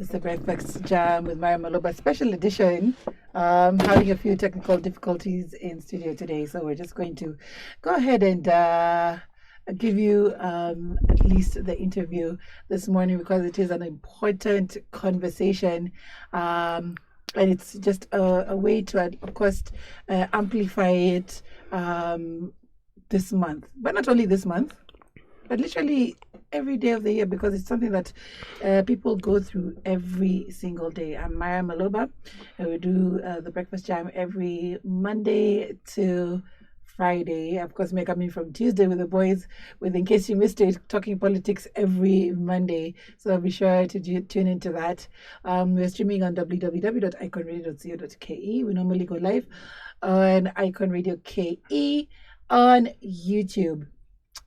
It's the Breakfast Jam with Myra Maloba, special edition. Having a few technical difficulties in studio today, so we're just going to go ahead and give you at least the interview this morning because it is an important conversation. And it's just a way to, of course, amplify it this month. But not only this month, but literally every day of the year, because it's something that people go through every single day. I'm Myra Maloba, and we do the Breakfast Jam every Monday to Friday. Of course, we're coming from Tuesday with the boys, with In Case You Missed It, talking politics every Monday. So be sure to tune into that. We're streaming on www.iconradioke. We normally go live on Icon Radio KE on YouTube.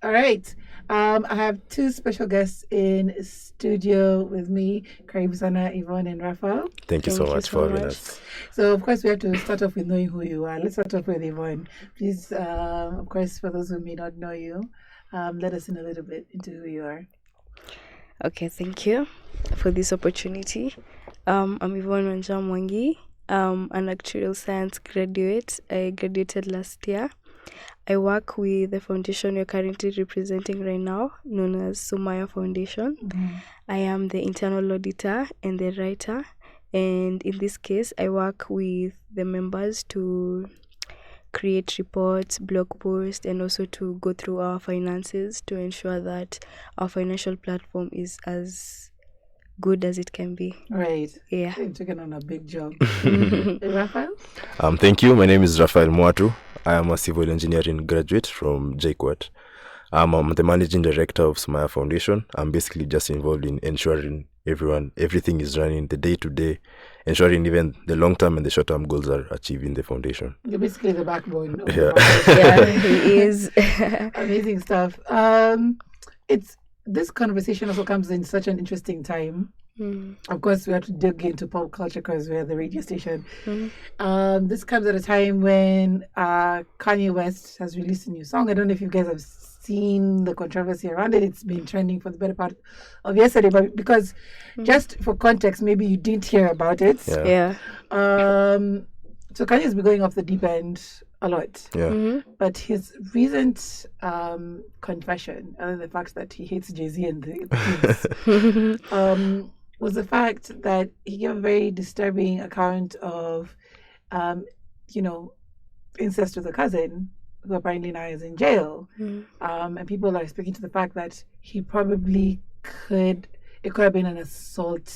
All right. I have two special guests in studio with me, Yvonne and Raphael. Thank you so much for having us. So, of course, we have to start off with knowing who you are. Let's start off with Yvonne. Please, of course, for those who may not know you, let us in a little bit into who you are. Okay, thank you for this opportunity. I'm Yvonne Mwangi. I'm an actuarial science graduate. I graduated last year. I work with the foundation you're currently representing right now, known as Sumayyah Foundation. Mm-hmm. I am the internal auditor and the writer. And in this case, I work with the members to create reports, blog posts, and also to go through our finances to ensure that our financial platform is as good as it can be. Right. Yeah. You're taking on a big job. Raphael? Thank you. My name is Raphael Mwatu. I am a civil engineering graduate from JKUAT. I'm the managing director of Sumayyah Foundation. I'm basically just involved in ensuring everything is running the day-to-day, ensuring even the long-term and the short-term goals are achieved in the foundation. You're basically the backbone. Yeah, he is. Amazing stuff. This conversation also comes in such an interesting time. Of course, we have to dig into pop culture because we're the radio station. This comes at a time when Kanye West has released a new song. I don't know if you guys have seen the controversy around it. It's been trending for the better part of yesterday, but because just for context, maybe you didn't hear about it. Yeah. So Kanye's been going off the deep end a lot. Yeah. Mm-hmm. But his recent confession, and the fact that he hates Jay-Z and the kids, was the fact that he gave a very disturbing account of, incest with a cousin, who apparently now is in jail. And people are speaking to the fact that he probably it could have been an assault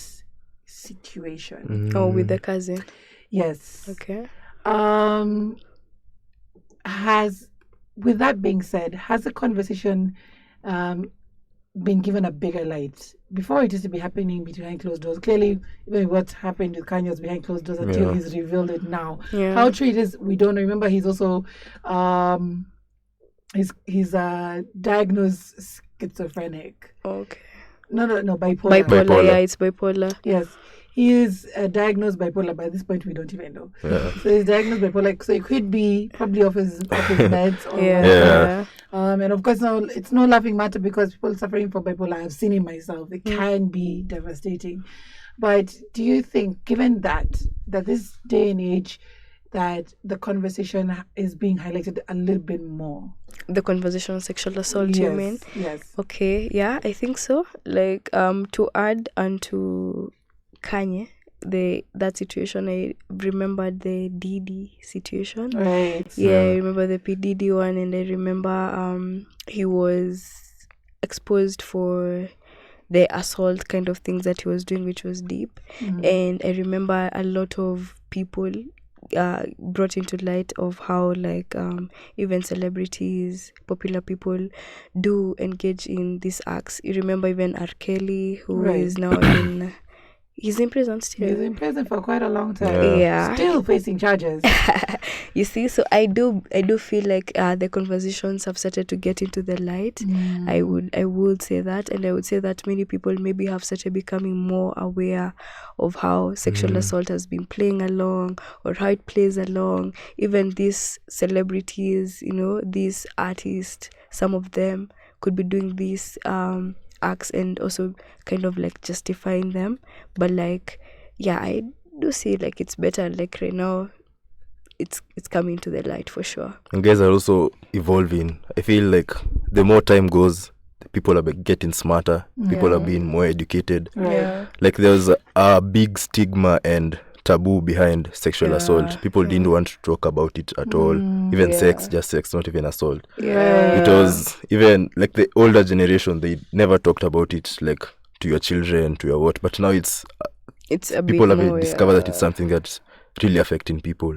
situation. Oh, with the cousin. Yes. Okay. With that being said, has the conversation been given a bigger light? Before it used to be happening behind closed doors. Clearly, even what happened with Kanye was behind closed doors until he's revealed it now. Yeah. How true it is, we don't know. Remember, he's also he's diagnosed schizophrenic. Okay. No, bipolar. Bipolar, yeah, it's bipolar. Yes. He is diagnosed bipolar. By this point, we don't even know. Yeah. So he's diagnosed bipolar. So it could be probably off his meds. Or yeah. And of course, now it's no laughing matter because people suffering from bipolar, I've seen it myself. It can be devastating. But do you think, given that this day and age, that the conversation is being highlighted a little bit more? The conversation on sexual assault, yes, you mean? Yes. Okay, yeah, I think so. Like, to add onto Kanye, that situation, I remembered the Diddy situation. Right. Yeah, I remember the P. Diddy one, and I remember he was exposed for the assault kind of things that he was doing, which was deep. And I remember a lot of people brought into light of how even celebrities, popular people do engage in these acts. You remember even R. Kelly, who is now he's in prison still. He's in prison for quite a long time. Yeah. Still facing charges. You see, so I do feel like the conversations have started to get into the light. I would say that, and I would say that many people maybe have started becoming more aware of how sexual assault has been playing along, or how it plays along. Even these celebrities, these artists, some of them could be doing this acts and also kind of like justifying them. But like, yeah, I do see like it's better. Like right now, it's coming to the light for sure. And guys are also evolving. I feel like the more time goes, the people are getting smarter. People are being more educated. Yeah. Like there was a big stigma and taboo behind sexual assault. People didn't want to talk about it at all. Even sex, just sex, not even assault. Yeah. It was even like the older generation, they never talked about it like to your children, to your what. But now it's a people bit have more, discovered that it's something that's really affecting people.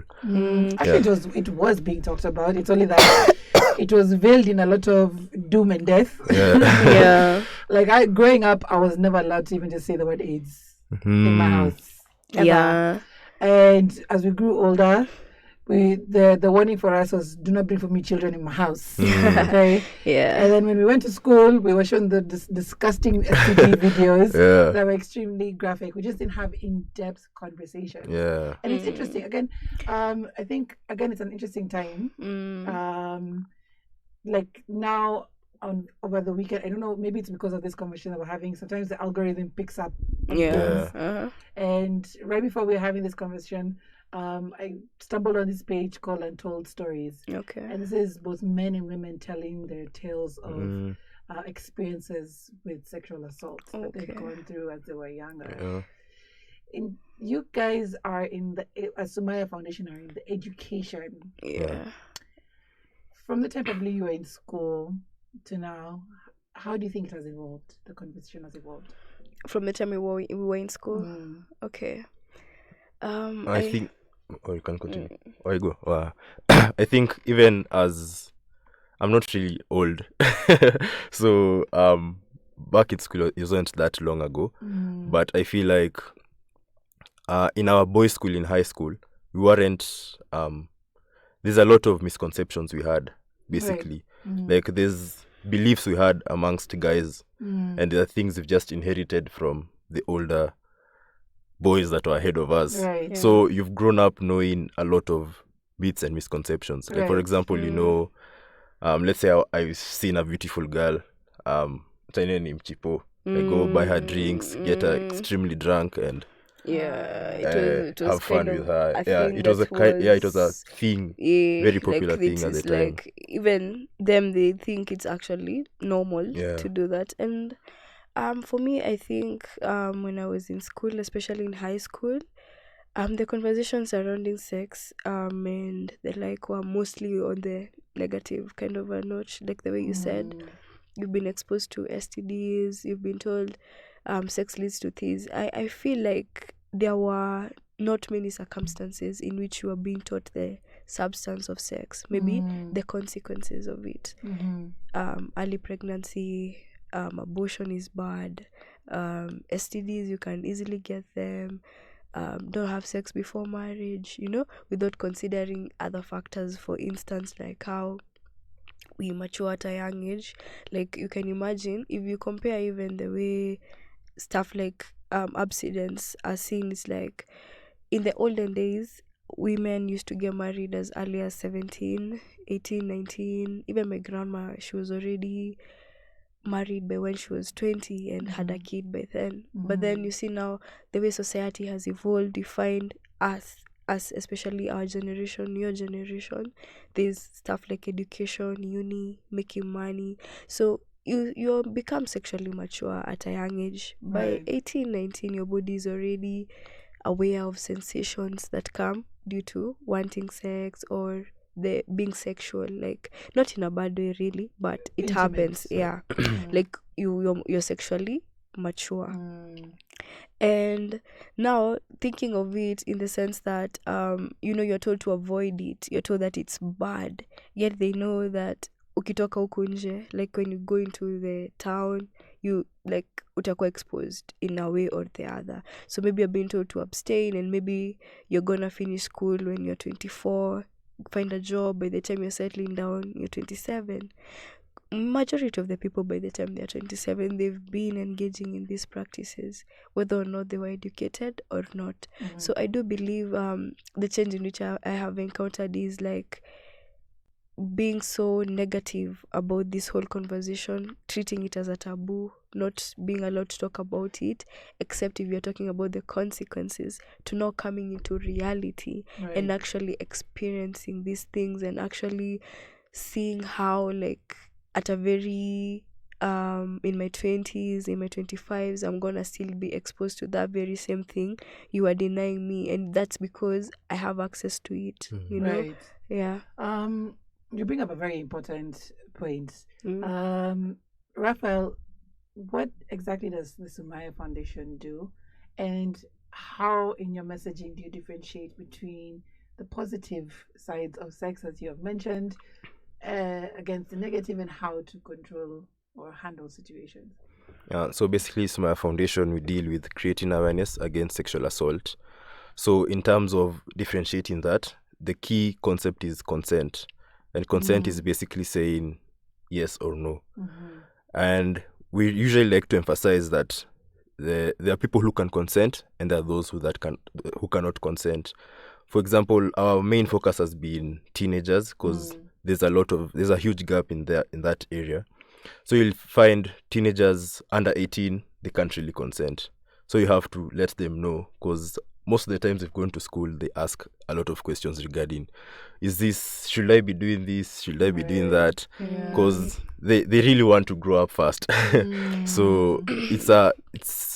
Actually, it was being talked about. It's only that it was veiled in a lot of doom and death. Yeah. Like growing up, I was never allowed to even just say the word AIDS in my house. Ever. Yeah. And as we grew older, the warning for us was, do not bring for me children in my house. Okay. Yeah. And then when we went to school, we were shown the disgusting STD videos that were extremely graphic. We just didn't have in-depth conversation. Yeah. And it's interesting. Again, I think again it's an interesting time. Like now over the weekend, I don't know, maybe it's because of this conversation that we're having. Sometimes the algorithm picks up. And right before we were having this conversation, I stumbled on this page called Untold Stories. Okay. And this is both men and women telling their tales of experiences with sexual assault that they've gone through as they were younger. You guys are in the Sumayyah Foundation are in the education. From the time probably you were in school to now, how do you think it has evolved? The conversation has evolved from the time we were in school. Okay. I think. Or you can continue. Or you go. I think even as I'm not really old, so back in school it wasn't that long ago, but I feel like in our boys' school in high school we weren't. There's a lot of misconceptions we had basically. Like there's beliefs we had amongst guys, and there are things we've just inherited from the older boys that were ahead of us. So you've grown up knowing a lot of myths and misconceptions. Like for example, you know, let's say I've seen a beautiful girl, named Chipo. I go buy her drinks, get her extremely drunk, and it was have fun with her. It was a thing, very popular like thing at the time. Like even them, they think it's actually normal to do that. And for me, I think when I was in school, especially in high school, the conversations surrounding sex and the like were mostly on the negative kind of a note, like the way you said. You've been exposed to STDs, you've been told sex leads to things. I feel like there were not many circumstances in which you were being taught the substance of sex, maybe the consequences of it. Early pregnancy, abortion is bad, STDs, you can easily get them, don't have sex before marriage, without considering other factors, for instance, like how we mature at a young age. Like you can imagine, if you compare even the way stuff like abstinence are seen, it's like in the olden days women used to get married as early as 17, 18, 19. Even my grandma, she was already married by when she was 20 and had a kid by then. But then you see now the way society has evolved, you find us especially our generation, your generation, there's stuff like education, uni, making money. So you become sexually mature at a young age. By 18, 19, your body is already aware of sensations that come due to wanting sex or the being sexual, like not in a bad way really, but it happens. Like you're sexually mature. And now thinking of it in the sense that you're told to avoid it, you're told that it's bad, yet they know that ukitoka huku nje, like when you go into the town, you like utakuwa exposed in a way or the other. So maybe you're being told to abstain, and maybe you're gonna finish school when you're 24, find a job, by the time you're settling down you're 27. Majority of the people, by the time they're 27, they've been engaging in these practices, whether or not they were educated or not. So I do believe the change in which I have encountered is like being so negative about this whole conversation, treating it as a taboo, not being allowed to talk about it, except if you're talking about the consequences, to now coming into reality and actually experiencing these things and actually seeing how, like, at a very in my 20s, in my 25s, I'm gonna still be exposed to that very same thing you are denying me, and that's because I have access to it, you know. Yeah. You bring up a very important point. Raphael, what exactly does the Sumayyah Foundation do, and how in your messaging do you differentiate between the positive sides of sex, as you have mentioned, against the negative, and how to control or handle situations? So basically, Sumayyah Foundation, we deal with creating awareness against sexual assault. So in terms of differentiating that, the key concept is consent. And consent is basically saying yes or no. And we usually like to emphasize that there are people who can consent and there are those who cannot consent. For example, our main focus has been teenagers because there's a huge gap in that area. So you'll find teenagers under 18, they can't really consent. So you have to let them know, because most of the times if going to school, they ask a lot of questions regarding, should I be doing this? Should I be doing that? Because they really want to grow up fast. So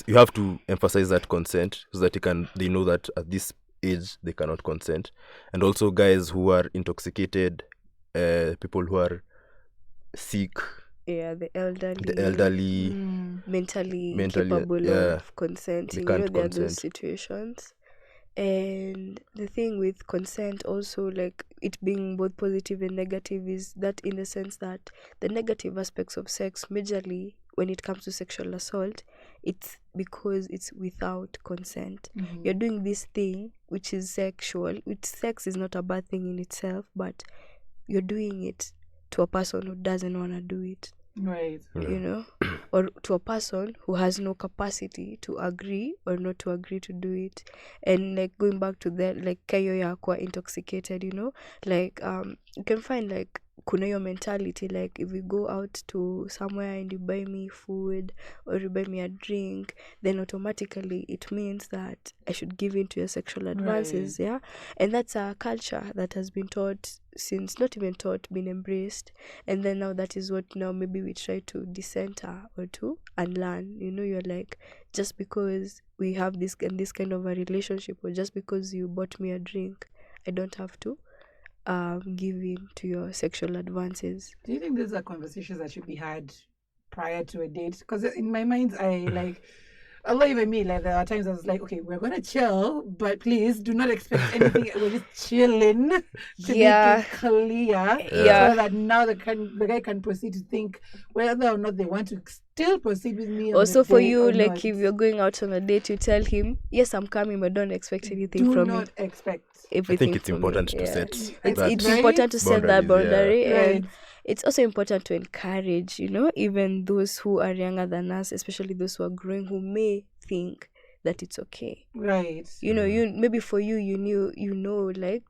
you have to emphasize that consent so that they know that at this age they cannot consent. And also guys who are intoxicated, people who are sick, the elderly, mentally capable of consenting, there are those situations. And the thing with consent also, like it being both positive and negative, is that in the sense that the negative aspects of sex, majorly when it comes to sexual assault, it's because it's without consent. You're doing this thing which is sexual, which sex is not a bad thing in itself, but you're doing it to a person who doesn't want to do it, you know, or to a person who has no capacity to agree or not to agree to do it. And like going back to that, like kayo yakwa intoxicated, you know, like you can find like kuna yo mentality, like if we go out to somewhere and you buy me food or you buy me a drink, then automatically it means that I should give in to your sexual advances. Yeah. And that's a culture that has been taught since, not even taught, been embraced. And then now that is what now maybe we try to decenter or to unlearn. You know, you're like, just because we have this and this kind of a relationship, or just because you bought me a drink, I don't have to give in to your sexual advances. Do you think these are conversations that should be had prior to a date? Because in my mind, I like, although even me, like there are times I was like, okay, we're gonna chill, but please do not expect anything. We're just chilling to make it clear, so that now the guy can proceed to think whether or not they want to still proceed with me. Also, for you, like not. If you're going out on a date, you tell him, yes, I'm coming, but don't expect anything from me. Do not expect. I think it's important to set. It's important to set that boundary, and it's also important to encourage, you know, even those who are younger than us, especially those who are growing, who may think that it's okay. You know, you maybe for you, like,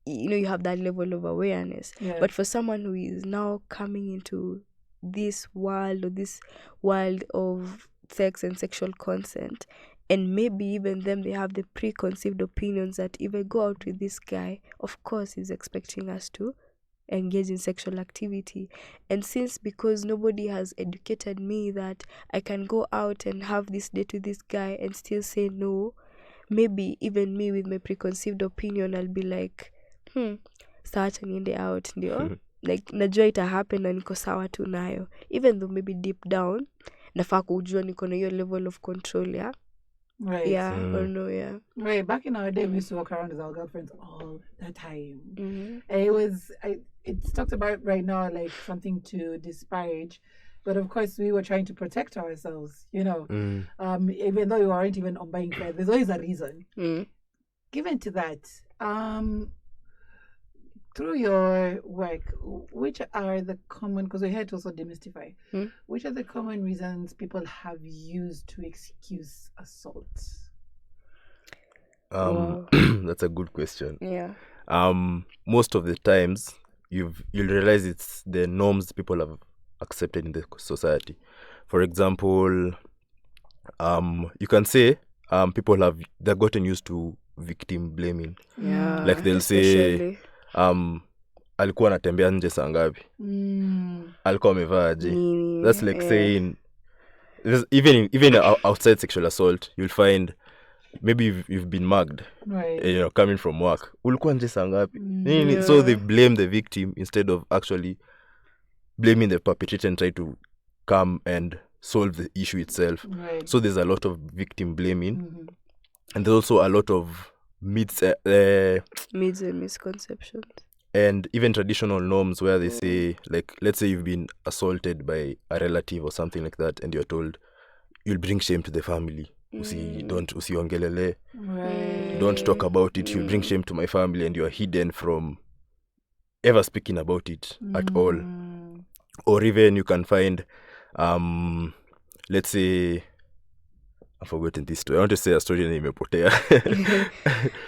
you know, you have that level of awareness. But for someone who is now coming into this world, or this world of sex and sexual consent, and maybe even them, they have the preconceived opinions that if I go out with this guy, of course he's expecting us to engage in sexual activity. And because nobody has educated me that I can go out and have this date with this guy and still say no, maybe even me with my preconceived opinion, I'll be like, start niende out, ndio like najua ita happen na niko sawa tu nayo, even though maybe deep down nafaa kujua niko na hiyo level of control. Or no. Back in our day, we used to walk around with our girlfriends all the time. It's talked about right now like something to disparage, but of course we were trying to protect ourselves, you know. Even though we weren't even on buying fair, there's always a reason given to that. Through your work, which are the common, because we're here to also demystify, which are the common reasons people have used to excuse assault? That's a good question. Most of the times, you'll realize it's the norms people have accepted in the society. For example, you can say they've gotten used to victim blaming. Yeah, Like they'll say, especially. alikuwa anatembea nje saa ngapi, alikuwa amevaa aje. Nini, That's like saying, even outside sexual assault, you'll find maybe you've been mugged, Right. coming from work, ulikuwa nje saa ngapi. Yeah. So they blame the victim instead of actually blaming the perpetrator and try to come and solve the issue itself. Right. So there's a lot of victim blaming, and there's also a lot of myths, Myths and misconceptions. and even traditional norms where they say, like, let's say you've been assaulted by a relative or something like that, and you're told you'll bring shame to the family. Usiongelele, Right. don't talk about it, you'll bring shame to my family, and you're hidden from ever speaking about it at all. Or even you can find, let's say, I've forgotten this story. I want to say a story and imepotea.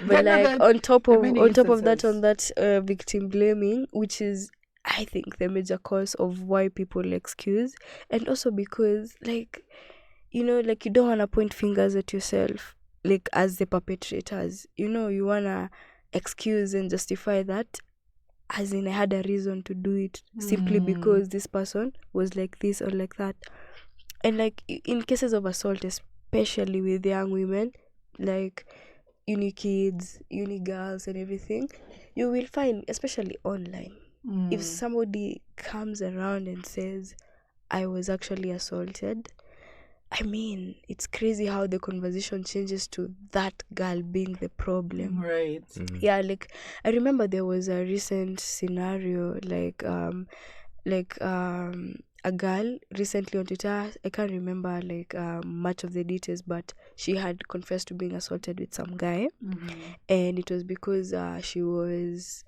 But like on top of that, instances. on that victim blaming, which is I think the major cause of why people excuse, and also because like like you don't want to point fingers at yourself like as the perpetrators, you want to excuse and justify that as in I had a reason to do it simply because this person was like this or like that. And like in cases of assault, especially with young women, like uni kids, uni girls and everything, you will find, especially online, if somebody comes around and says, I was actually assaulted, I mean, it's crazy how the conversation changes to that girl being the problem. Right. Yeah, like I remember there was a recent scenario a girl recently on Twitter. I can't remember much of the details, but she had confessed to being assaulted with some guy, and it was because she was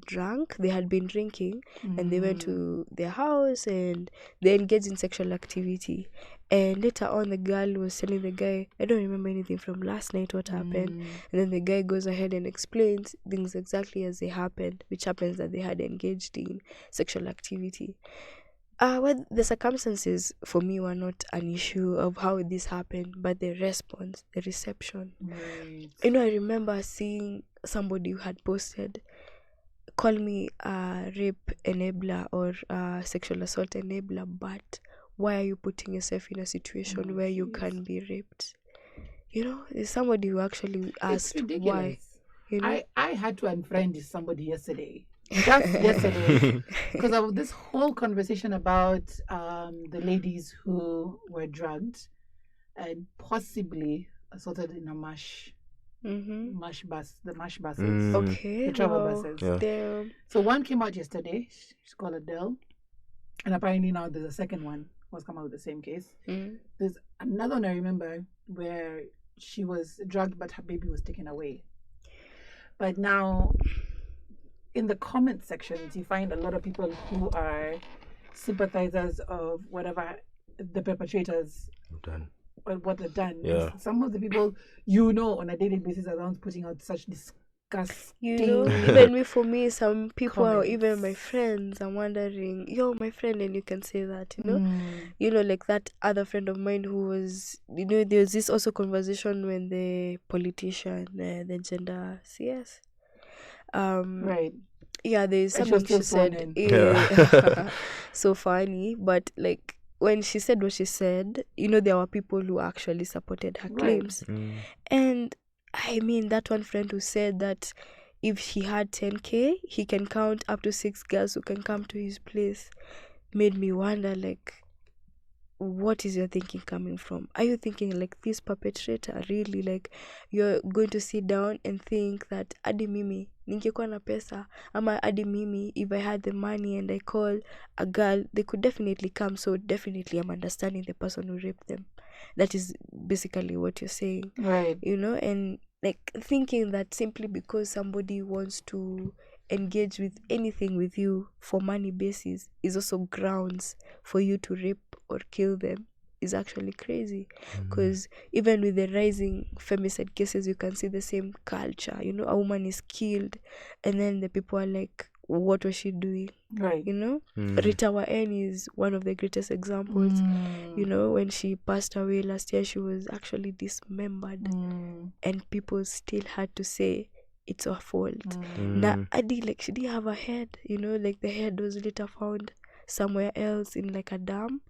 drunk. They had been drinking, and they went to their house and they engaged in sexual activity. And later on, the girl was telling the guy, I don't remember anything from last night, what happened. And then the guy goes ahead and explains things exactly as they happened, which happens that they had engaged in sexual activity. Well, the circumstances for me were not an issue of how this happened, but the response, the reception. Right. I remember seeing somebody who had posted, call me a rape enabler or a sexual assault enabler, but why are you putting yourself in a situation where you can be raped? There's somebody who actually asked why. I had to unfriend somebody yesterday. Just yesterday, because of this whole conversation about the ladies who were drugged and possibly assaulted in a mash buses, Okay, the travel wow. buses. Yeah. Damn. So one came out yesterday. She's called Adele, and apparently now there's a second one was come out with the same case. There's another one I remember where she was drugged, but her baby was taken away. But now, in the comment sections, you find a lot of people who are sympathizers of whatever the perpetrators Done. or what they've done. Yeah. Some of the people on a daily basis are around putting out such disgusting. Even for me, some people are Comments. even my friends. I'm wondering, you're my friend, and you can say that, like that other friend of mine who was, there's this also conversation when the politician, the gender CS, Right. yeah, there's And she something was still she sworn said, in. so funny, but like when she said what she said, there were people who actually supported her claims, and I mean, that one friend who said that if he had 10K, he can count up to 6 girls who can come to his place, made me wonder, like, what is your thinking coming from? Are you thinking like this perpetrator really, like, you're going to sit down and think that adi mimi ningekuwa na pesa, ama adi mimi if I had the money and I call a girl, they could definitely come, so definitely I'm understanding the person who raped them. That is basically what you're saying, right? And like thinking that simply because somebody wants to engage with anything with you for money basis is also grounds for you to rape or kill them is actually crazy. Because even with the rising femicide cases, you can see the same culture. A woman is killed and then the people are like, what was she doing? Right. You know, Rita N is one of the greatest examples. You know, when she passed away last year, she was actually dismembered, and people still had to say it's her fault. Now, Adi, like, she didn't have a head, you know, like the head was later found somewhere else in like a dam,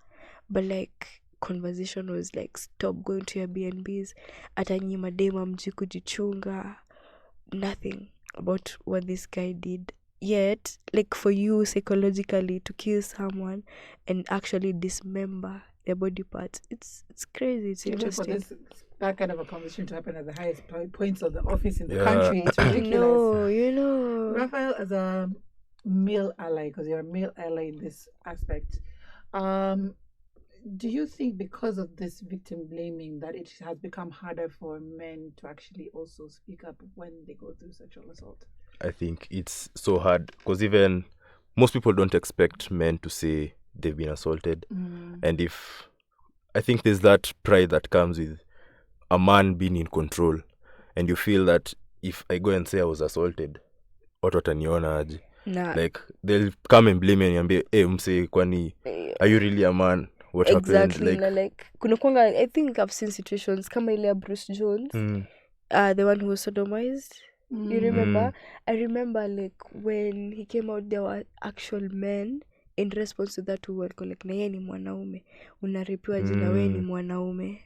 but like conversation was like, stop going to your BNBs, hata nyi madema mji kujichunga, nothing about what this guy did. Yet, like, for you psychologically to kill someone and actually dismember their body parts, it's crazy. It's Even interesting. for that kind of a conversation to happen at the highest points of the office in the country, it's ridiculous. No, you know. Raphael, as a male ally, because you're a male ally in this aspect, do you think because of this victim blaming that it has become harder for men to actually also speak up when they go through sexual assault? I think it's so hard because even most people don't expect men to say they've been assaulted. And I think there's that pride that comes with a man being in control, and you feel that if I go and say I was assaulted, watu wataniona aje? Nah. Like, they'll come and blame me and niambie, hey, mse, kwani, are you really a man? What exactly, happened? Like kuna kwanga, I think I've seen situations kama ile ya Bruce Jones, the one who was sodomized. You remember? I remember like when he came out, there were actual men in response to that who were like, na yeye ni mwanaume, unaripiwa jina wewe ni mwanaume.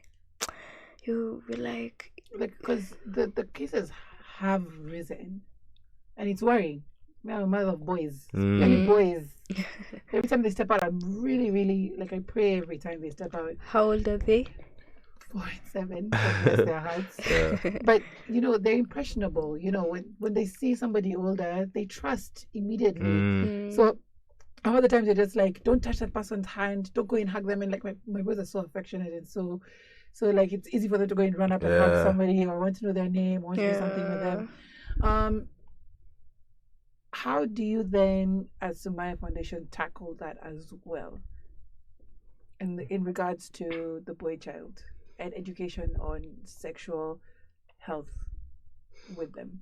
You were like because the cases have risen, and it's worrying. I'm a mother of boys, many boys. Every time they step out, I'm really, really, like, I pray every time they step out. How old are they? 4 and 7, God bless their hearts. But you know, they're impressionable. You know, when they see somebody older, they trust immediately. So all the times they're just like, don't touch that person's hand, don't go and hug them. And like my boys are so affectionate, and so like it's easy for them to go and run up and hug somebody, or want to know their name, or want to do something with them. How do you then, as Sumayyah Foundation, tackle that as well? In regards to the boy child and education on sexual health with them?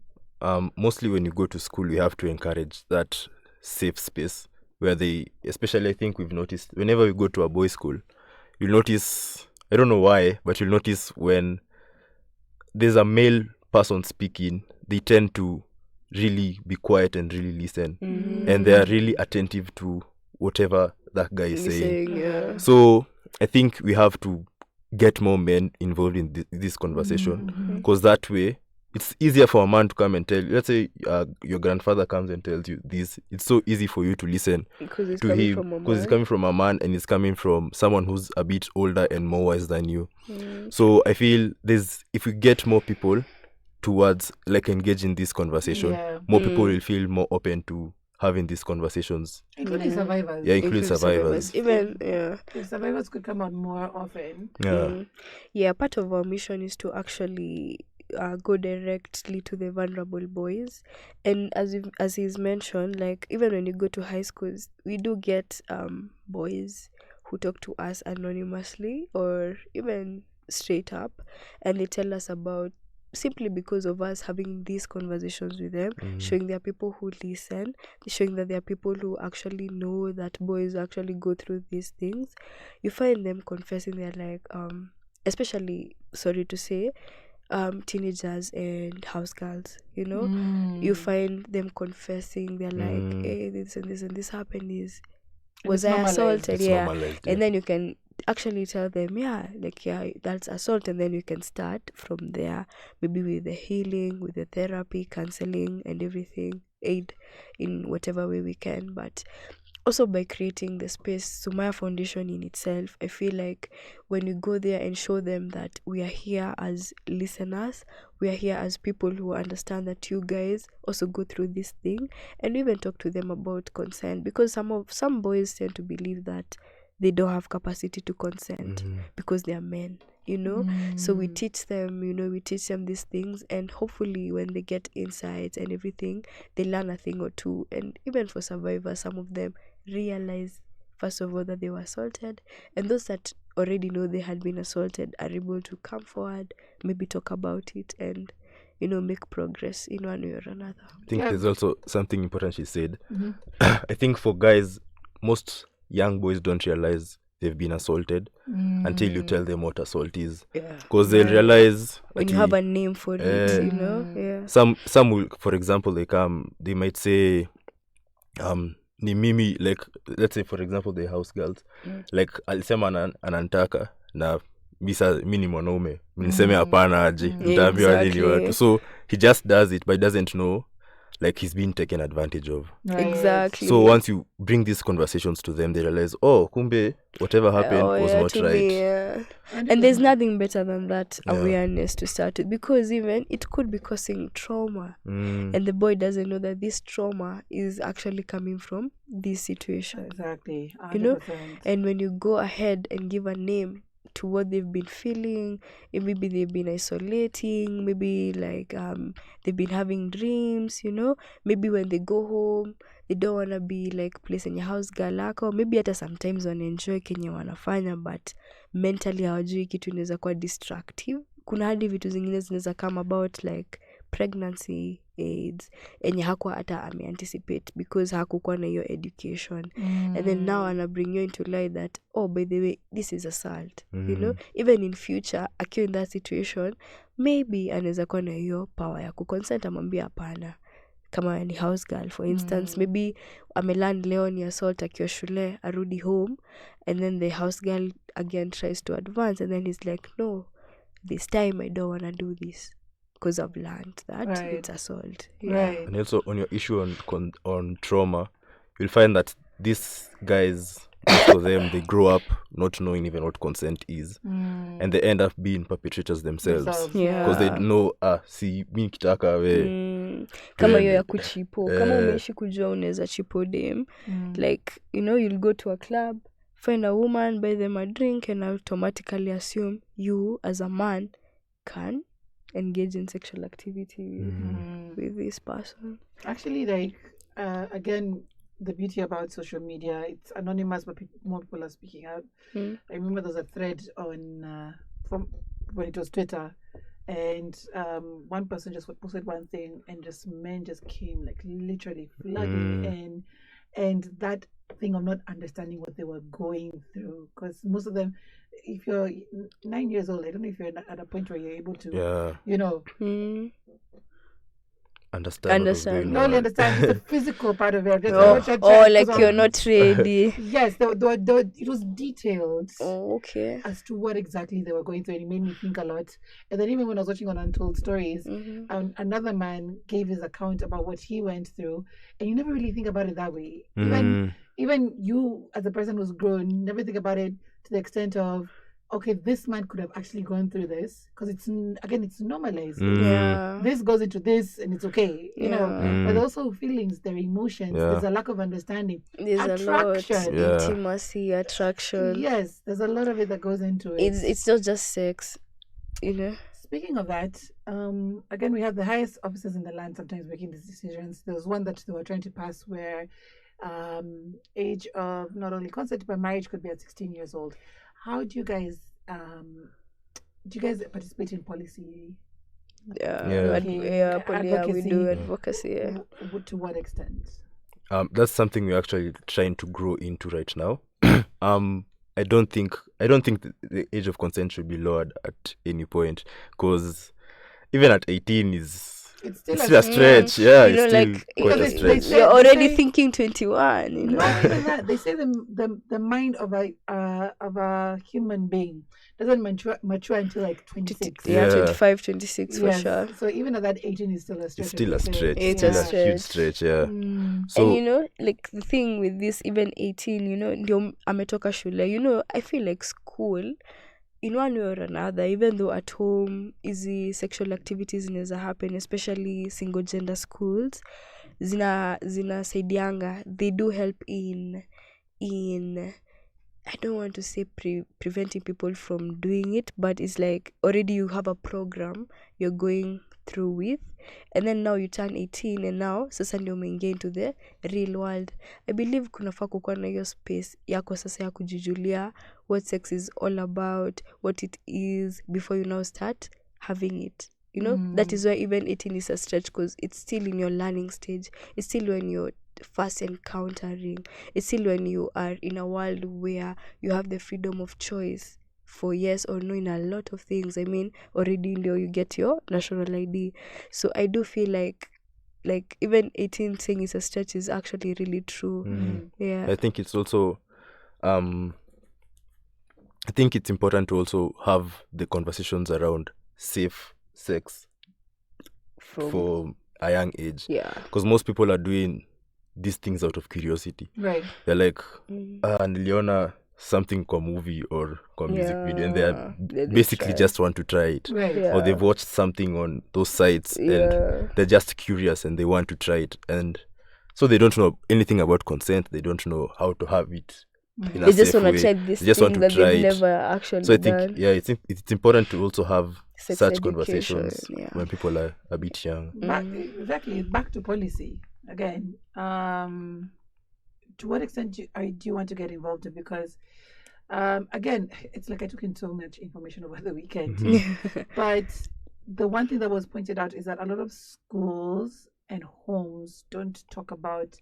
Mostly when you go to school, we have to encourage that safe space where they, especially I think we've noticed, whenever we go to a boys' school, you'll notice, I don't know why, but you'll notice when there's a male person speaking, they tend to really be quiet and really listen. And they are really attentive to whatever that guy is saying. So I think we have to get more men involved in this conversation, because that way it's easier for a man to come and tell you. Let's say your grandfather comes and tells you this, it's so easy for you to listen to him, because it's coming from a man, and it's coming from someone who's a bit older and more wise than you. So I feel if we get more people towards like engage in this conversation, more people will feel more open to having these conversations, including survivors. Yeah, include survivors. Even if survivors could come out more often. Part of our mission is to actually go directly to the vulnerable boys, and as he's mentioned, like even when you go to high schools, we do get boys who talk to us anonymously or even straight up, and they tell us about, simply because of us having these conversations with them, showing there are people who listen, showing that there are people who actually know that boys actually go through these things. You find them confessing. They're like, especially, sorry to say, teenagers and house girls, you know, you find them confessing. They're like, hey, this and this and this happened, was I assaulted? And then you can actually tell them, that's assault, and then you can start from there, maybe with the healing, with the therapy, counseling, and everything, aid in whatever way we can. But also by creating the space, Sumayyah Foundation in itself, I feel like when you go there and show them that we are here as listeners, we are here as people who understand that you guys also go through this thing, and even talk to them about consent, because some boys tend to believe that they don't have capacity to consent because they are men, you know. So we teach them, these things, and hopefully when they get insights and everything, they learn a thing or two. And even for survivors, some of them realize, first of all, that they were assaulted, and those that already know they had been assaulted are able to come forward, maybe talk about it, and make progress in one way or another. I think there's also something important she said. Mm-hmm. I think for guys, most young boys don't realize they've been assaulted until you tell them what assault is. Yeah. Because they'll realize When you have a name for it, Yeah. Some will, for example, they might say, ni mimi, like, let's say, for example, the house girls, like, alisema anantaka na mi ni mwanaume, niseme hapana aje, nitaambiwa nini watu. So he just does it, but he doesn't know, like, he's being taken advantage of. Right. Exactly. So once you bring these conversations to them, they realize, oh, kumbe, whatever happened was not right. Me, and there's nothing better than that awareness to start with, because even it could be causing trauma, and the boy doesn't know that this trauma is actually coming from this situation. Exactly. 100%. And when you go ahead and give a name to what they've been feeling, maybe they've been isolating, maybe like they've been having dreams, maybe when they go home they don't want to be like place in your house galako, maybe hata sometimes wanaenjoy kenye wanafanya, but mentally hawajui kitu inaweza kuwa destructive. Kuna hadi vitu zingine zinaweza come about like pregnancy aids enye hakuwa hata ameanticipate because hakukuwa na hiyo education, and then now ana bring you into light that, oh, by the way, this is assault. Even in future akiwa in that situation, maybe anaweza kuwa na hiyo power ya kuconsent, amwambia hapana. Kama ni house girl for instance, maybe amelearn leo ni assault akiwa shule, arudi home, and then the house girl again tries to advance, and then he's like, no, this time I don't want to do this because I've learned that it's assault. Right. And also on your issue on trauma, you'll find that these guys, most of them, they grow up not knowing even what consent is, and they end up being perpetrators themselves because they know si mi kitaka we kama hiyo ya kuchipo, kama umeishi kujua unaweza chipo dem, like you'll go to a club, find a woman, buy them a drink, and automatically assume you as a man can engage in sexual activity with this person. Actually, like again, the beauty about social media, it's anonymous, but more people are speaking out. I remember there was a thread on from when it was Twitter, and one person just posted one thing, and just men just came like literally flooding in, and that thing of not understanding what they were going through, because most of them, if you're 9 years old, I don't know if you're at a point where you're able to, understand. Not only understand, it's the physical part of it. Like you're not ready. Yes, it was detailed. Oh, okay. As to what exactly they were going through, and it made me think a lot. And then even when I was watching on Untold Stories, another man gave his account about what he went through, and you never really think about it that way. Even you, as a person who's grown, never think about it to the extent of, okay, this man could have actually gone through this, because it's normalized. This goes into this and it's okay, but also feelings, their emotions, there's a lack of understanding, there's attraction, a lot, intimacy, attraction. Yes, there's a lot of it that goes into it. It's not just sex, Speaking of that, again, we have the highest officers in the land sometimes making these decisions. There was one that they were trying to pass where age of not only consent but marriage could be at 16 years old. How do you guys participate in policy? We do advocacy. To what extent? That's something we're actually trying to grow into right now. I don't think the age of consent should be lowered at any point, because even at 18 it's still a stretch. Yeah, it's still quite a stretch. You're already thinking 21. Not even that. They say the mind of a human being doesn't mature until like 26. 25, 26 for sure. So even at that 18 is still a stretch. It's still a stretch. It's a huge stretch. Yeah. So, and like the thing with this, even 18, ndio ametoka shule. I feel like school, in one way or another, even though at home easy sexual activities zinaweza happen, especially single gender schools, zinasaidianga. They do help in I don't want to say preventing people from doing it, but it's like already you have a program you're going through with, and then now you turn 18, and now sasa ndio umeingia into the real world. I believe kunafaa kukuwa na hiyo space yako sasa ya kujijulia what sex is all about, what it is, before you now start having it. You know, that is why even 18 is a stretch, because it's still in your learning stage. It's still when you're first encountering. It's still when you are in a world where you have the freedom of choice for yes or no in a lot of things. I mean, already in there you get your national ID. So I do feel like even 18 saying it's a stretch is actually really true. Yeah. I think it's also I think it's important to also have the conversations around safe sex for a young age. Yeah. Because most people are doing these things out of curiosity. Right. They're like, niliona something kwa movie or kwa music video, and they basically just want to try it. Right. Yeah. Or they've watched something on those sites and they're just curious and they want to try it. And so they don't know anything about consent. They don't know how to have it. They just want to try this thing that they've never actually So I done. think, it's important to also have Sex such education, conversations yeah. when people are a bit young. Back to policy again. To what extent do you want to get involved in? Because again, it's like I took in so much information over the weekend. But the one thing that was pointed out is that a lot of schools and homes don't talk about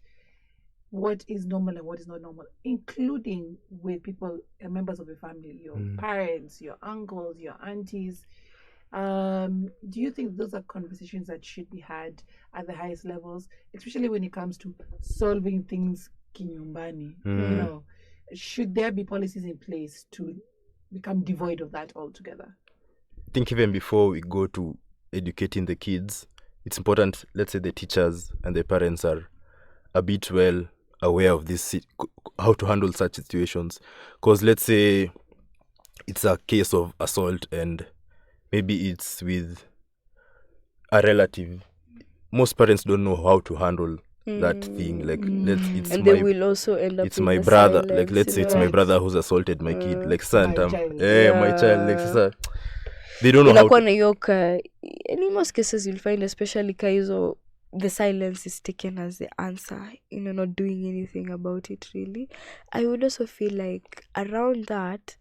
what is normal and what is not normal, including with people, members of your family, your parents, your uncles, your aunties. Do you think those are conversations that should be had at the highest levels, especially when it comes to solving things kinyumbani? You know, should there be policies in place to become devoid of that altogether? I think even before we go to educating the kids, it's important, let's say the teachers and the parents are a bit well aware of this, how to handle such situations. Because let's say it's a case of assault and maybe it's with a relative. Most parents don't know how to handle that thing. Like, they will also end up it's in my the brother. silence, Like, let's say it's my brother who's assaulted my kid. Like, son, My child. my child. Like, sasa, they don't know how inakuwa to. na hiyo in most cases you'll find, especially hizo, the silence is taken as the answer, not doing anything about it really. I would also feel like around that,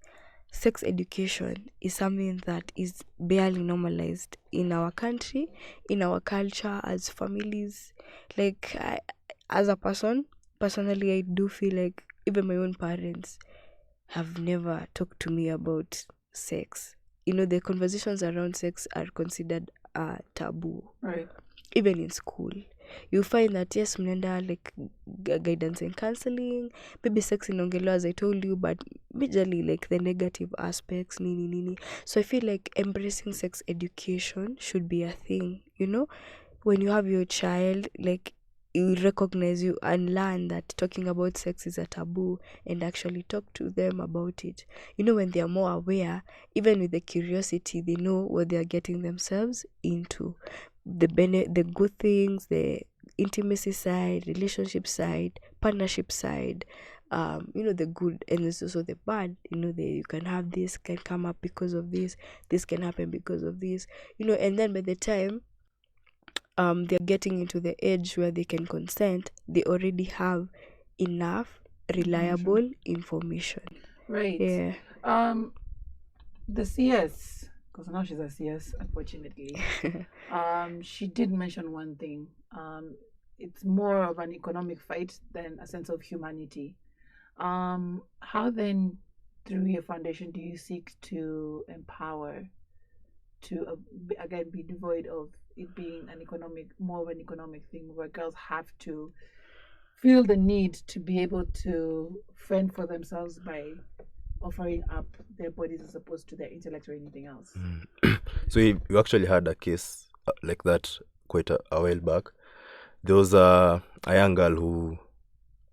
sex education is something that is barely normalized in our country, in our culture, as families. Like, as a personally, I do feel like even my own parents have never talked to me about sex. The conversations around sex are considered taboo. Right. Even in school, you find that yes, mnaenda like guidance and counseling, maybe sex inaongelewa as I told you, but majorly like the negative aspects, nini. So I feel like embracing sex education should be a thing. When you have your child, like, you recognize, you and learn that talking about sex is a taboo, and actually talk to them about it. When they are more aware, even with the curiosity, they know what they are getting themselves into. The good things, the intimacy side, relationship side, partnership side, the good, and there's also the bad. You can have this, can come up because of this can happen because of this, and then by the time they're getting into the age where they can consent, they already have enough reliable information. Right. Yeah. The CS, because now she's a CS, unfortunately. She did mention one thing. It's more of an economic fight than a sense of humanity. How then, through your foundation, do you seek to empower, to again be devoid of it being more of an economic thing, where girls have to feel the need to be able to fend for themselves by offering up their bodies as opposed to their intellect or anything else? So you actually had a case like that quite a while back. There was a young girl who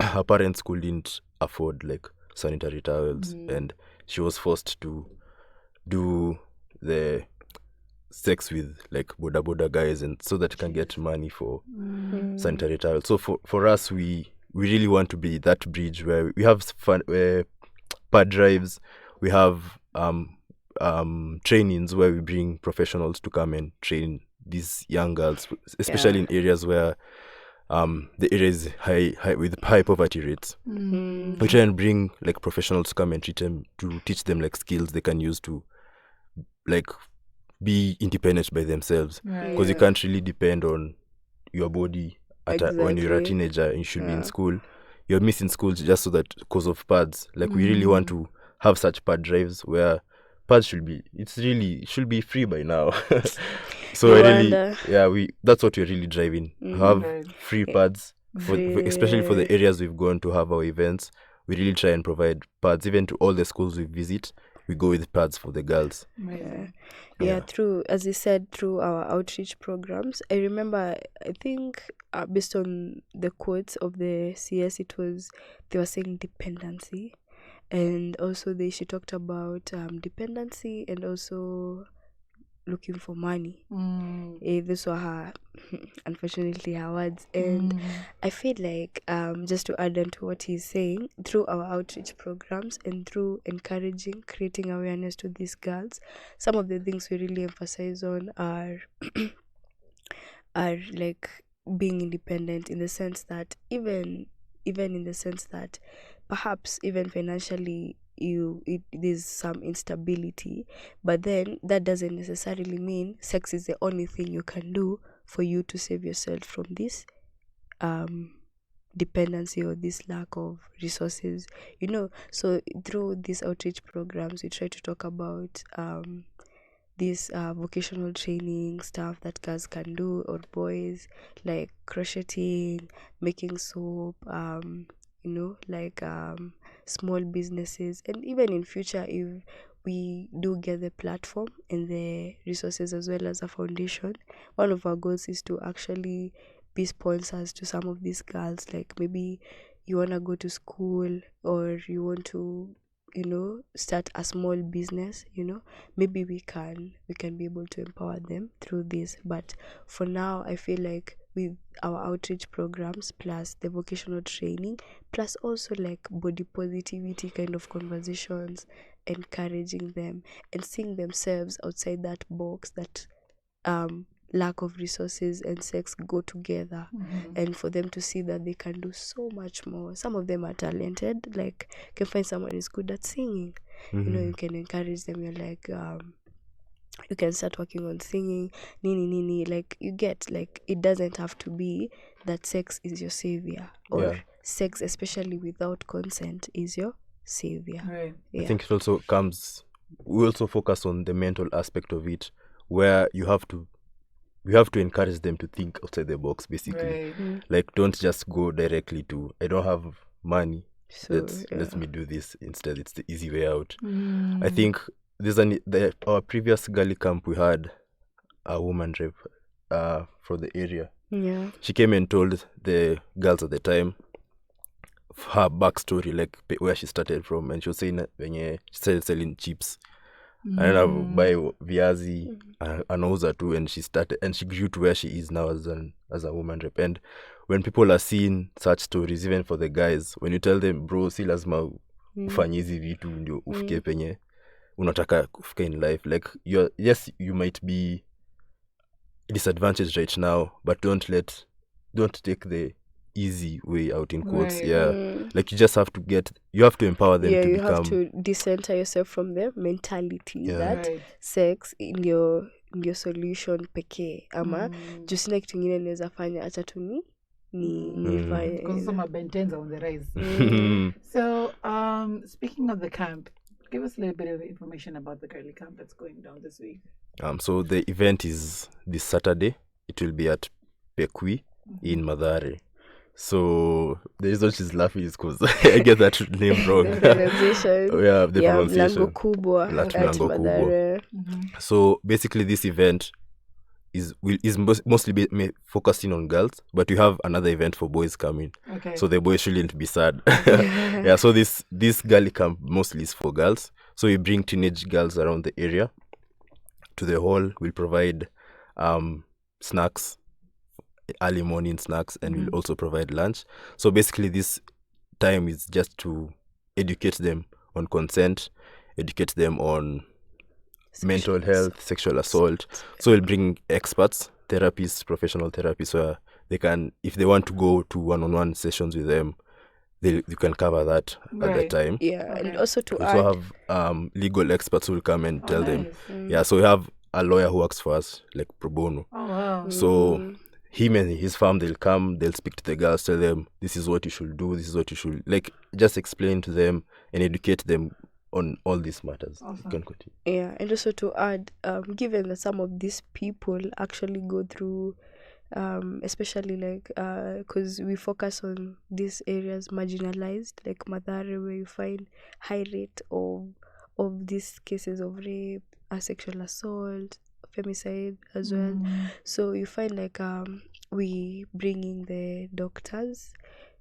her parents couldn't afford like sanitary towels, and she was forced to do the sex with like boda guys, and so that can get money for sanitary towels. So for us, we really want to be that bridge where we have fun, pad drives, we have trainings where we bring professionals to come and train these young girls, especially in areas where the area is high with high poverty rates. We try and bring like professionals to come and teach them like skills they can use to like be independent by themselves, Right. because you can't really depend on your body when you're a Exactly. teenager and you should be in Yeah. school. You're missing school just so that because of pads. Like we really want to have such pad drives where pads should be free by now. So You I really, wonder. that's what we're really driving. Have Right. free pads especially for the Yeah. areas we've gone to have our events. We really try and provide pads even to all the schools we visit. We go with pads for the girls. Amazing. Yeah, through, as you said, through our outreach programs. I remember, I think, based on the quotes of the CS, they were saying dependency. And also she talked about dependency and also looking for money. Those were her, unfortunately, her words. And I feel like, just to add on to what he's saying, through our outreach programs and through creating awareness to these girls, some of the things we really emphasize on are like being independent, in the sense that even in the sense that perhaps even financially there's some instability, but then that doesn't necessarily mean sex is the only thing you can do for you to save yourself from this dependency or this lack of resources, so through these outreach programs we try to talk about this vocational training stuff that girls can do, or boys, like crocheting, making soap, small businesses. And even in future, if we do get the platform and the resources as well as a foundation, one of our goals is to actually be sponsors to some of these girls. Like maybe you want to go to school, or you want to start a small business, maybe we can be able to empower them through this. But for now, I feel like with our outreach programs plus the vocational training, plus also like body positivity kind of conversations, encouraging them and seeing themselves outside that box, that lack of resources and sex go together, and for them to see that they can do so much more. Some of them are talented, like you can find someone who's good at singing, you can encourage them. You're like, you can start working on singing, nini, like you get, like it doesn't have to be that sex is your savior, or sex, especially without consent, is your savior. Right. I think it also we also focus on the mental aspect of it, where we have to encourage them to think outside the box, basically. Right. Like, don't just go directly to, I don't have money, So let me do this instead. It's the easy way out. I think our previous girly camp, we had a woman rep for the area. Yeah. She came and told the girls at the time her backstory, like where she started from, and she was saying when she started selling chips. Anaenda buy viazi, anauza too, and she grew to where she is now as a woman rep. And when people are seeing such stories, even for the guys, when you tell them, bro, si lazima ufanye hizi vitu ndio ufike penye unataka kufika in life, like you might be disadvantaged right now, but don't take the easy way out, in quotes. Like you just have to empower them to you become, have to decenter yourself from the mentality that sex ndio solution pekee, ama juu sina kitu ingine naweza fanya, acha tu nifanye. Because some bentenza on the rise. So speaking of the camp, give us a little bit of information about the girly camp that's going down this week. So the event is this Saturday. It will be at Pekwi in Mathare. So the reason she's laughing is because I get that name wrong. The pronunciation. The pronunciation. Mlango kubwa at Mathare. So basically, this event is mostly focusing on girls, but we have another event for boys coming. Okay. So the boys shouldn't be sad. So this girly camp mostly is for girls. So we bring teenage girls around the area to the hall. We'll provide snacks, early morning snacks, and we'll also provide lunch. So basically this time is just to educate them on consent, educate them on mental health, sexual assault. So we'll bring experts, therapists, professional therapists, where they can, if they want to go to one-on-one sessions with them, you can cover that at that time. And also to we also have legal experts who will come and tell them. So we have a lawyer who works for us, like pro bono. Oh wow. So him and his firm, they'll come, they'll speak to the girls, tell them this is what you should do, this is what you should, like, just explain to them and educate them on all these matters. Awesome. You can continue. Yeah, and also to add, given that some of these people actually go through, especially like, because we focus on these areas marginalized, like Mathare, where you find high rate of these cases of rape, sexual assault, femicide as well. So you find like we bring in the doctors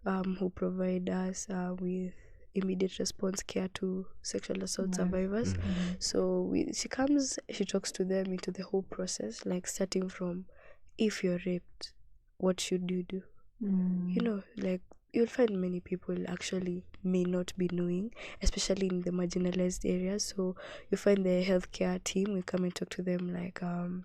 who provide us with immediate response care to sexual assault survivors. So she comes, she talks to them into the whole process, like starting from, if you're raped, what should you do? You know, like you'll find many people actually may not be knowing, especially in the marginalized areas. So you find the healthcare team, we come and talk to them like, you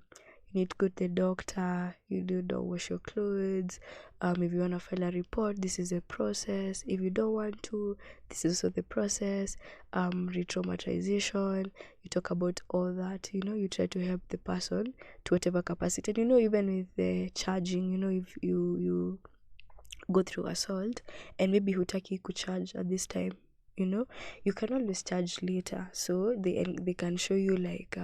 need to go to the doctor, don't wash your clothes. If you want to file a report, this is the process. If you don't want to, this is also the process. Re-traumatization, you talk about all that, you know, you try to help the person to whatever capacity. And, you know, even with the charging, you know, if you go through assault and maybe hutaki kucharge at this time, you know, you can always charge later. So they can show you like,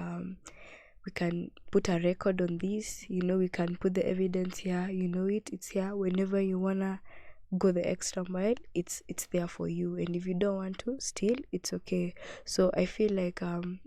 we can put a record on this, you know, we can put the evidence here, you know, it's here. Whenever you wanna go the extra mile, it's there for you, and if you don't want to, still it's okay. So I feel like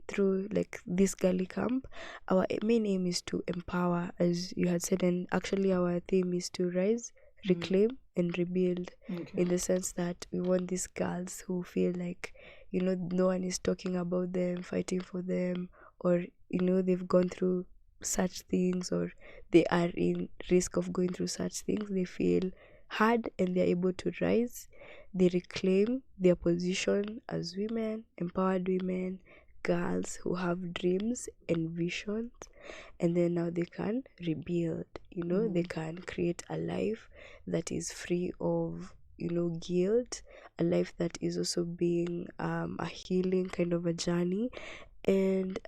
through like this girly camp, our main aim is to empower, as you had said, and actually our theme is to rise, reclaim and rebuild, in the sense that we want these girls who feel like, you know, no one is talking about them, fighting for them, or, you know, they've gone through such things, or they are in risk of going through such things. They feel hard and they're able to rise. They reclaim their position as women, empowered women, girls who have dreams and visions, and then now they can rebuild, you know, they can create a life that is free of, you know, guilt, a life that is also being a healing kind of a journey. And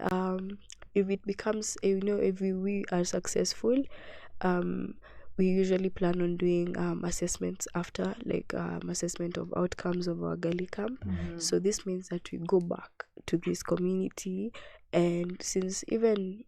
if it becomes, you know, if we are successful, we usually plan on doing assessments after, like assessment of outcomes of our girly camp. So this means that we go back to this community, and since even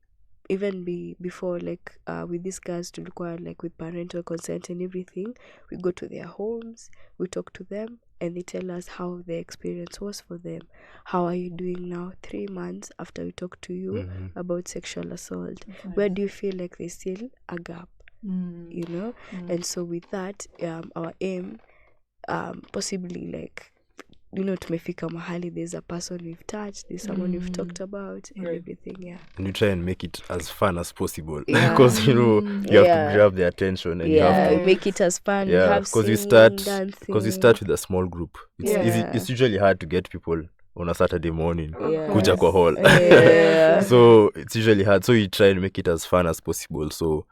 before, like with these girls to require, like with parental consent and everything, we go to their homes, we talk to them, and they tell us how the experience was for them. How are you doing now, 3 months after we talk to you about sexual assault? Where do you feel like there's still a gap? You know, and so with that, our aim, possibly, like, you know, tumefika mahali, there's a person we've touched, there's someone we've talked about, and everything. And you try and make it as fun as possible, because you know, you have to grab their attention, and you have to make it as fun. because you start with a small group. It's easy, it's usually hard to get people on a Saturday morning kuja kwa hall. So it's usually hard, so you try and make it as fun as possible. So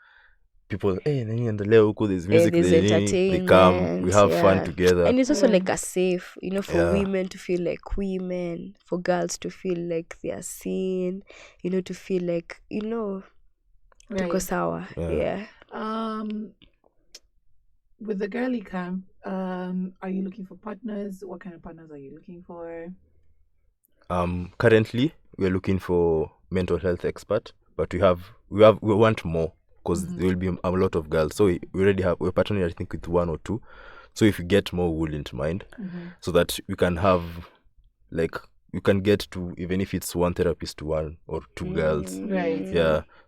people, there's music, they come, we have fun together. And it's also like a safe, you know, for women to feel like women, for girls to feel like they are seen, you know, to feel like, you know, tuko sawa. With the girly camp, are you looking for partners? What kind of partners are you looking for? Currently we're looking for mental health expert, but we want more, because there will be a lot of girls. So we're partnering, I think, with 1 or 2. So if we get more, we wouldn't mind, so that we can have, like, you can get to, even if it's 1 therapist to 1 or 2 girls.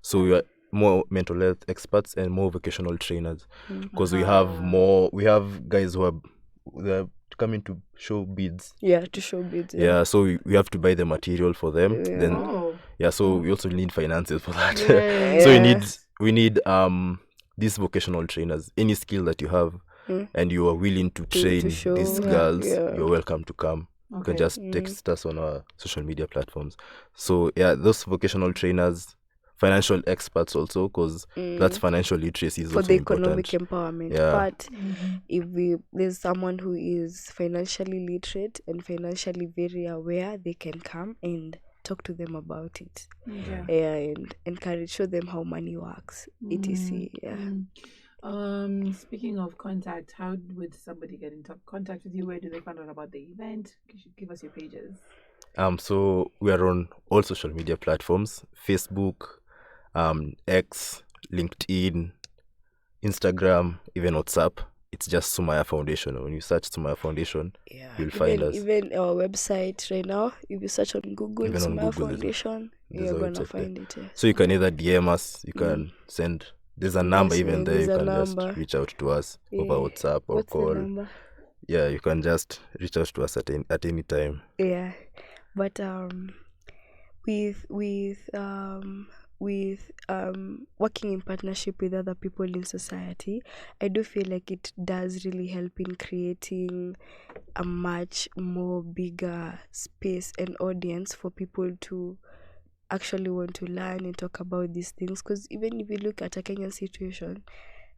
So we are more mental health experts and more vocational trainers, because we have guys who are coming to show beads. So we have to buy the material for them. So we also need finances for that. So we need these vocational trainers. Any skill that you have and you are willing to train these girls, you're welcome to come. You can just text us on our social media platforms. So those vocational trainers, financial experts also, because that's financial literacy is for also the important. Economic empowerment. But if there's someone who is financially literate and financially very aware, they can come and talk to them about it. Okay. And encourage, show them how money works, etc. Speaking of contact, how would somebody get in contact with you? Where do they find out about the event? You should give us your pages. So we are on all social media platforms: Facebook, X, LinkedIn, Instagram, even WhatsApp. It's just Sumayyah Foundation. When you search Sumayyah Foundation, you'll find us. Even our website right now, if you search on Google, Even on Sumayyah Google, Foundation, there's you're a gonna website find there. it. Yes. So you can either DM us, you can send. There's a number even there. There's You a can number. just reach out to us over WhatsApp or What's call. the number? Yeah, you can just reach out to us at any time. Yeah, but with working in partnership with other people in society, I do feel like it does really help in creating a much more bigger space and audience for people to actually want to learn and talk about these things. Because even if you look at a Kenyan situation,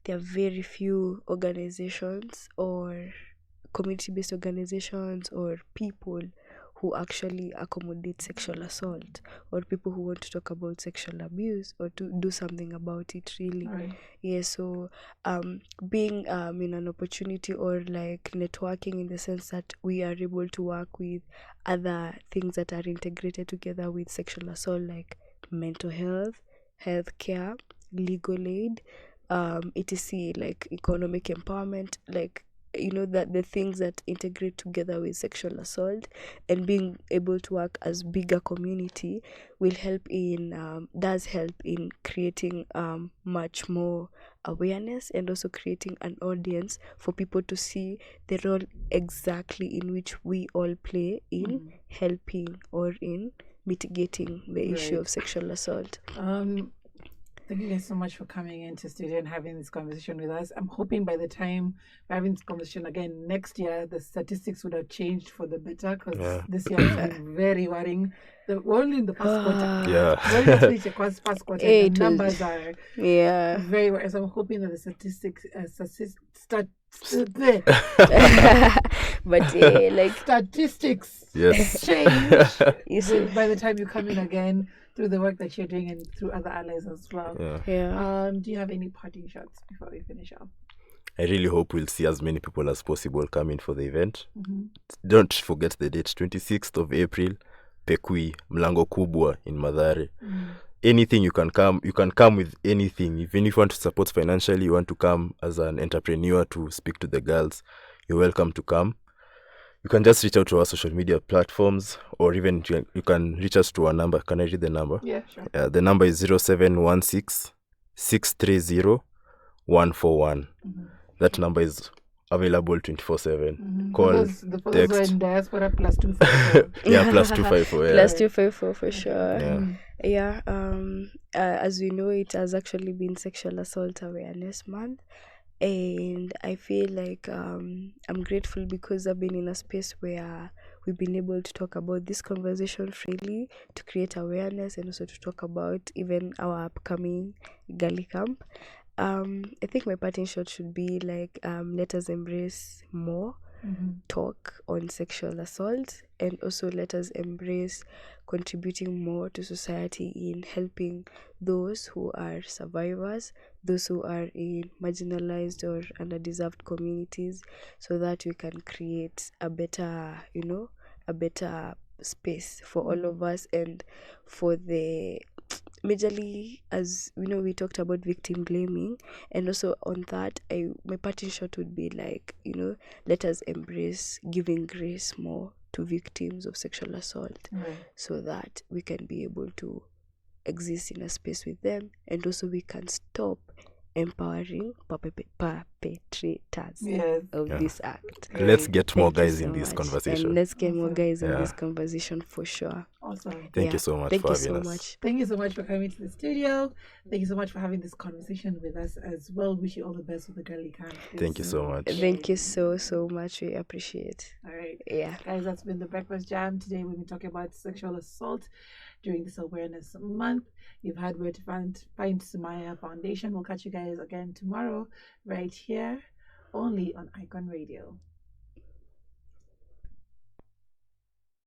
there are very few organizations or community-based organizations or people who actually accommodate sexual assault, or people who want to talk about sexual abuse or to do something about it, really. Right. Yeah, so being in an opportunity or like networking, in the sense that we are able to work with other things that are integrated together with sexual assault, like mental health, healthcare, legal aid, etc., like economic empowerment, like, you know, that the things that integrate together with sexual assault, and being able to work as bigger community will help in does help in creating much more awareness, and also creating an audience for people to see the role exactly in which we all play in helping or in mitigating the issue Right. of sexual assault. Thank you guys so much for coming into studio and having this conversation with us. I'm hoping by the time we're having this conversation again next year, the statistics would have changed for the better, because this year has been very worrying. We're only in the first quarter. Yeah. We're only just finished the first quarter. The numbers are very worrying. So I'm hoping that the statistics, but yeah, like statistics Yes. change you see, by the time you come in again, through the work that you're doing and through other allies as well. Yeah. Do you have any parting shots before we finish up? I really hope we'll see as many people as possible come in for the event. Don't forget the date, 26th of April, Pekui, Mlango Kubwa in Mathare. Anything you can come with anything. Even if you want to support financially, you want to come as an entrepreneur to speak to the girls, you're welcome to come. You can just reach out to our social media platforms, or even you can reach us to our number. Can I read the number? Yeah, sure. The number is 0716 630 141. That number is available 24/7. Call, for those text. who are in diaspora, +254. Yeah, +254. Yeah. +254 for sure. Yeah. As we know, it has actually been Sexual Assault Awareness Month. And I feel like I'm grateful because I've been in a space where we've been able to talk about this conversation freely, to create awareness, and also to talk about even our upcoming Gali Camp. I think my parting shot should be like, let us embrace more talk on sexual assault, and also let us embrace contributing more to society in helping those who are survivors, those who are in marginalized or underdeserved communities, so that we can create a better, a better space for all of us, and for the majorly, as we know, we talked about victim blaming, and also on that, my parting shot would be like, let us embrace giving grace more to victims of sexual assault, so that we can be able to exist in a space with them, and also we can stop empowering perpetrators of this act. Let's get more Thank you guys so in this much. conversation. And let's get more guys in this conversation for sure. Awesome. Thank you so much for having us. Thank you so much for coming to the studio. Thank you so much for having this conversation with us as well. Wish you all the best with the Girly Camp. Thank you so much. Thank you so much. We appreciate. All right. Yeah. Guys, that's been the Breakfast Jam. Today we've been talking about sexual assault during this awareness month. You've had where to find Sumayyah Foundation. We'll catch you guys again tomorrow right here, only on Icon Radio.